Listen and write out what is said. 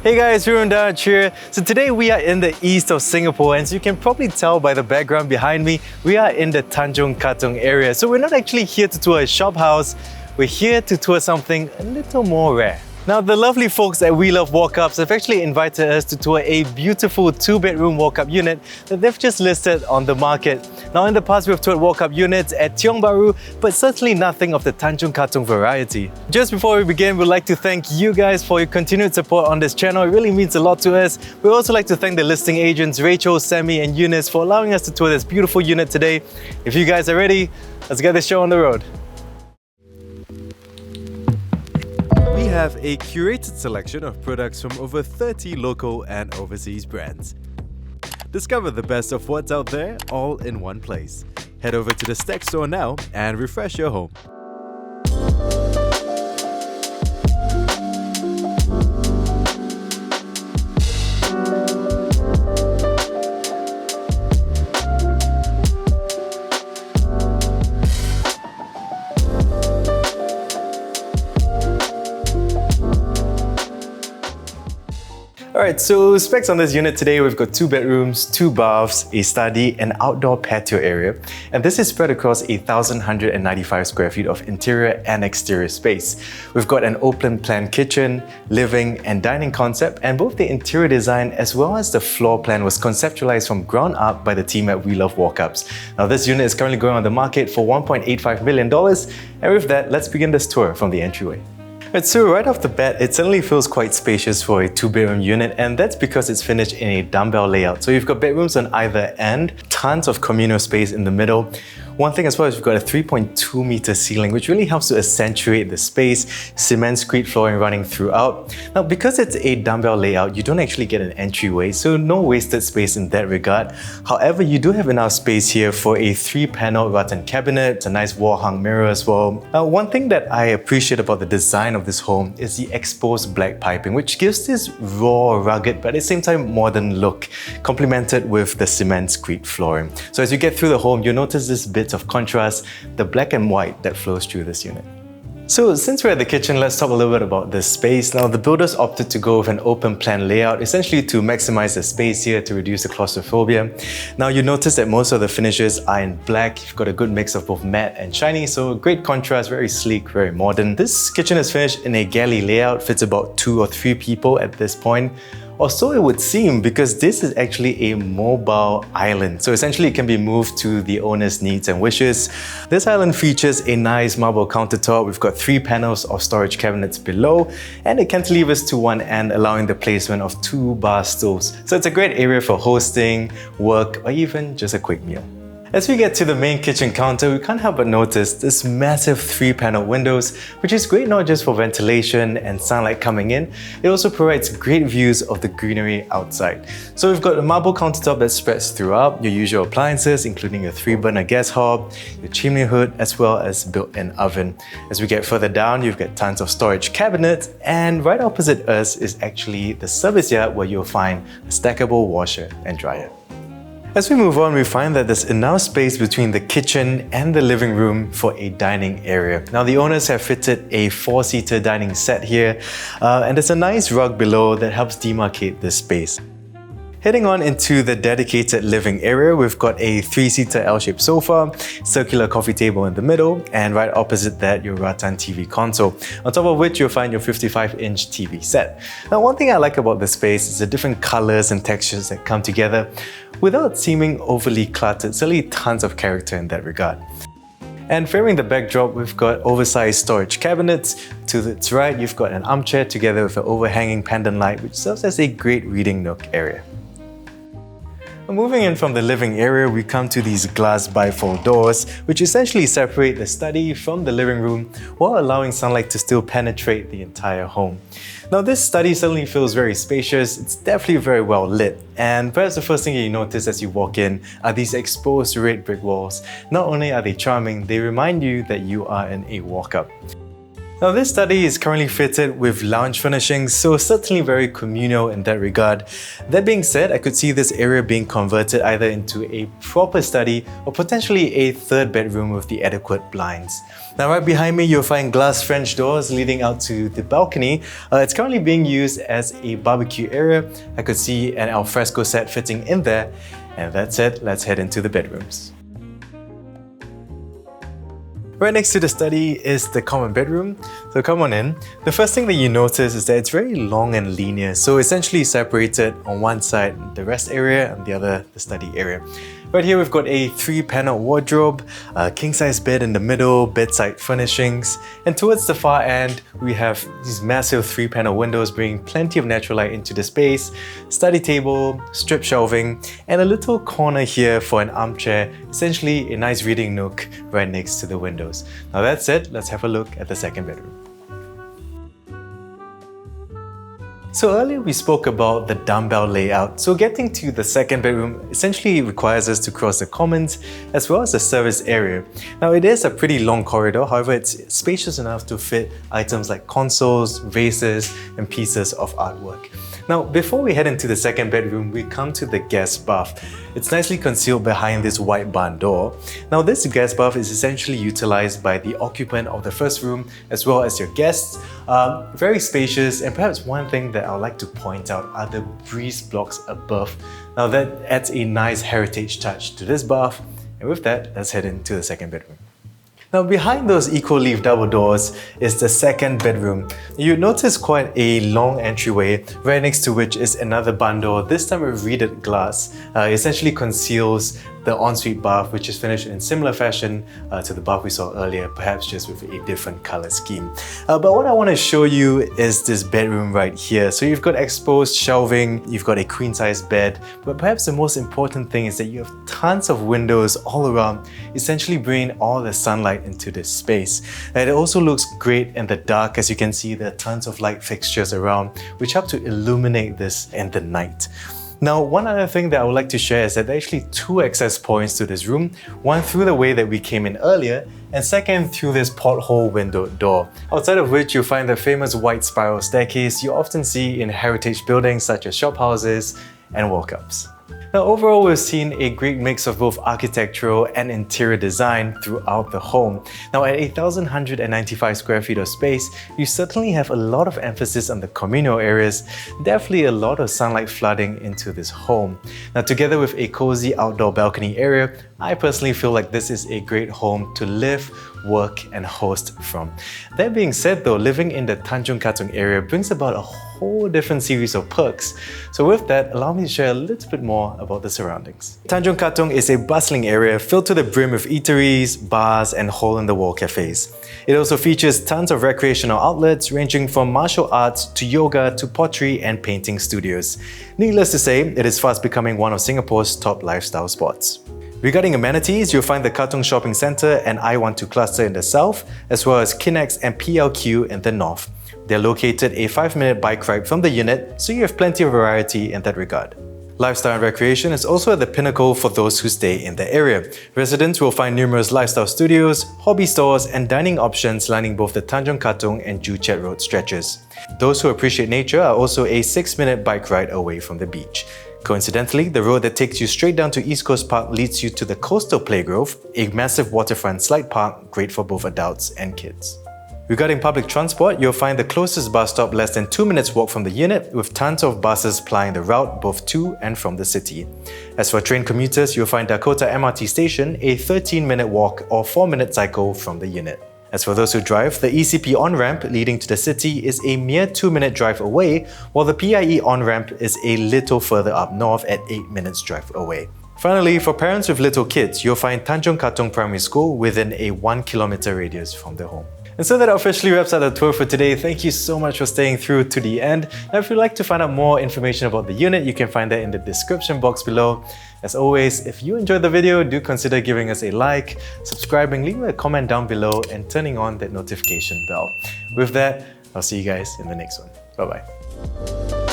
Hey guys, Ruben Dutch here. So today we are in the east of Singapore, and as you can probably tell by the background behind me, we are in the Tanjong Katong area. So we're not actually here to tour a shop house, we're here to tour something a little more rare. Now, the lovely folks at We Love Walk-Ups have actually invited us to tour a beautiful 2-bedroom walk-up unit that they've just listed on the market. Now, in the past, we've toured walk-up units at Tiong Bahru, but certainly nothing of the Tanjong Katong variety. Just before we begin, we'd like to thank you guys for your continued support on this channel. It really means a lot to us. We'd also like to thank the listing agents, Rachel, Sammy, and Eunice for allowing us to tour this beautiful unit today. If you guys are ready, let's get this show on the road. We have a curated selection of products from over 30 local and overseas brands. Discover the best of what's out there all in one place. Head over to the Stack store now and refresh your home. Alright, so specs on this unit today, we've got 2 bedrooms, 2 baths, a study, an outdoor patio area, and this is spread across 1,195 square feet of interior and exterior space. We've got an open plan kitchen, living and dining concept, and both the interior design as well as the floor plan was conceptualized from ground up by the team at We Love Walk-Ups. Now, this unit is currently going on the market for $1.85 million, and with that, let's begin this tour from the entryway. So right off the bat, it suddenly feels quite spacious for a 2-bedroom unit, and that's because it's finished in a dumbbell layout. So you've got bedrooms on either end, tons of communal space in the middle. One thing as well is you've got a 3.2 meter ceiling, which really helps to accentuate the space, cement screed flooring running throughout. Now, because it's a dumbbell layout, you don't actually get an entryway, so no wasted space in that regard. However, you do have enough space here for a 3-panel rattan cabinet, a nice wall-hung mirror as well. Now, one thing that I appreciate about the design of this home is the exposed black piping, which gives this raw, rugged, but at the same time modern look, complemented with the cement screed flooring. So as you get through the home, you'll notice this bit of contrast, the black and white that flows through this unit. So since we're at the kitchen, let's talk a little bit about this space. Now, the builders opted to go with an open plan layout, essentially to maximize the space here to reduce the claustrophobia. Now, you notice that most of the finishes are in black. You've got a good mix of both matte and shiny, so great contrast, very sleek, very modern. This kitchen is finished in a galley layout, fits about 2 or 3 people at this point. Or so it would seem, because this is actually a mobile island. So essentially it can be moved to the owner's needs and wishes. This island features a nice marble countertop. We've got 3 panels of storage cabinets below and a cantilevers to one end, allowing the placement of 2 bar stools. So it's a great area for hosting, work, or even just a quick meal. As we get to the main kitchen counter, we can't help but notice this massive 3-panel windows, which is great not just for ventilation and sunlight coming in, it also provides great views of the greenery outside. So we've got a marble countertop that spreads throughout, your usual appliances, including your 3-burner gas hob, your chimney hood, as well as built-in oven. As we get further down, you've got tons of storage cabinets, and right opposite us is actually the service yard where you'll find a stackable washer and dryer. As we move on, we find that there's enough space between the kitchen and the living room for a dining area. Now, the owners have fitted a 4-seater dining set here, and there's a nice rug below that helps demarcate this space. Heading on into the dedicated living area, we've got a 3-seater L-shaped sofa, circular coffee table in the middle, and right opposite that, your rattan TV console, on top of which you'll find your 55-inch TV set. Now, one thing I like about this space is the different colors and textures that come together without seeming overly cluttered, certainly tons of character in that regard. And framing the backdrop, we've got oversized storage cabinets. To its right, you've got an armchair together with an overhanging pendant light, which serves as a great reading nook area. Moving in from the living area, we come to these glass bifold doors, which essentially separate the study from the living room while allowing sunlight to still penetrate the entire home. Now, this study certainly feels very spacious. It's definitely very well lit, and perhaps the first thing you notice as you walk in are these exposed red brick walls. Not only are they charming, they remind you that you are in a walk-up. Now this study is currently fitted with lounge furnishings, so certainly very communal in that regard. That being said, I could see this area being converted either into a proper study or potentially a third bedroom with the adequate blinds. Now right behind me you'll find glass French doors leading out to the balcony. It's currently being used as a barbecue area. I could see an alfresco set fitting in there. And that said, let's head into the bedrooms. Right next to the study is the common bedroom, so come on in. The first thing that you notice is that it's very long and linear, so essentially separated on one side the rest area and the other the study area. Right here we've got a 3-panel wardrobe, a king-size bed in the middle, bedside furnishings, and towards the far end we have these massive 3-panel windows bringing plenty of natural light into the space, study table, strip shelving, and a little corner here for an armchair, essentially a nice reading nook right next to the windows. Now that said, let's have a look at the second bedroom. So earlier we spoke about the dumbbell layout, so getting to the second bedroom essentially requires us to cross the commons as well as the service area. Now it is a pretty long corridor, however it's spacious enough to fit items like consoles, vases and pieces of artwork. Now before we head into the second bedroom, we come to the guest bath. It's nicely concealed behind this white barn door. Now this guest bath is essentially utilized by the occupant of the first room as well as your guests. Very spacious, and perhaps one thing that I would like to point out are the breeze blocks above. Now that adds a nice heritage touch to this bath, and with that, let's head into the second bedroom. Now behind those equal leaf double doors is the second bedroom. You notice quite a long entryway, right next to which is another barn door, this time with reeded glass. Essentially conceals the ensuite bath, which is finished in similar fashion to the bath we saw earlier, perhaps just with a different color scheme. But what I want to show you is this bedroom right here. So you've got exposed shelving, you've got a queen-size bed, but perhaps the most important thing is that you have tons of windows all around, essentially bringing all the sunlight into this space. And it also looks great in the dark. As you can see, there are tons of light fixtures around, which help to illuminate this in the night. Now, one other thing that I would like to share is that there are actually 2 access points to this room, one through the way that we came in earlier, and second through this porthole window door, outside of which you'll find the famous white spiral staircase you often see in heritage buildings such as shophouses and walk-ups. Now overall, we've seen a great mix of both architectural and interior design throughout the home. Now at 1,195 square feet of space, you certainly have a lot of emphasis on the communal areas, definitely a lot of sunlight flooding into this home. Now together with a cozy outdoor balcony area, I personally feel like this is a great home to live, work and host from. That being said though, living in the Tanjong Katong area brings about a whole different series of perks. So with that, allow me to share a little bit more about the surroundings. Tanjong Katong is a bustling area filled to the brim with eateries, bars and hole-in-the-wall cafes. It also features tons of recreational outlets ranging from martial arts to yoga to pottery and painting studios. Needless to say, it is fast becoming one of Singapore's top lifestyle spots. Regarding amenities, you'll find the Katong Shopping Centre and I12 cluster in the south, as well as Kinex and PLQ in the north. They're located a 5-minute bike ride from the unit, so you have plenty of variety in that regard. Lifestyle and recreation is also at the pinnacle for those who stay in the area. Residents will find numerous lifestyle studios, hobby stores and dining options lining both the Tanjong Katong and Joo Chiat Road stretches. Those who appreciate nature are also a 6-minute bike ride away from the beach. Coincidentally, the road that takes you straight down to East Coast Park leads you to the Coastal Playgrove, a massive waterfront slide park great for both adults and kids. Regarding public transport, you'll find the closest bus stop less than 2 minutes walk from the unit, with tons of buses plying the route both to and from the city. As for train commuters, you'll find Dakota MRT Station a 13-minute walk or 4-minute cycle from the unit. As for those who drive, the ECP on-ramp leading to the city is a mere 2-minute drive away, while the PIE on-ramp is a little further up north at 8 minutes drive away. Finally, for parents with little kids, you'll find Tanjong Katong Primary School within a 1-kilometer radius from the home. And so that officially wraps up the tour for today. Thank you so much for staying through to the end. Now, if you'd like to find out more information about the unit, you can find that in the description box below. As always, if you enjoyed the video, do consider giving us a like, subscribing, leaving a comment down below, and turning on that notification bell. With that, I'll see you guys in the next one. Bye-bye.